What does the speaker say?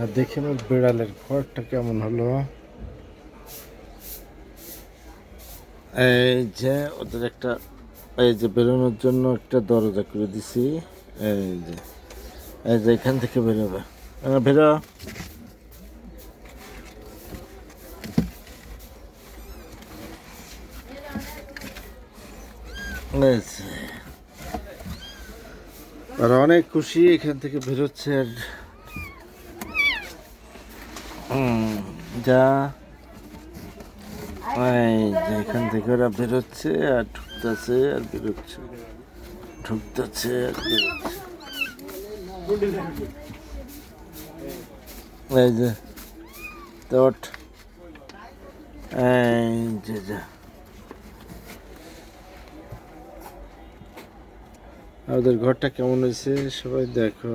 আর দেখে না বিড়ালের ঘরটা কেমন হলো। এই যে ওদের একটা, এই যে বেরোনোর জন্য একটা দরজা করে দিছি। এই যে এখান থেকে বেরোবে, বেরো। এই যে, আর অনেক খুশি এখান থেকে বেরোচ্ছে। আর যা, এই যে এখান থেকে ওরা বেরোচ্ছে আর ঢুকতেছে আর বেরোচ্ছে, ঢুকতেছে আর বেরোচ্ছে। এই যে তো ওঠ, এই যে যা। ওদের ঘরটা কেমন হয়েছে সবাই দেখো।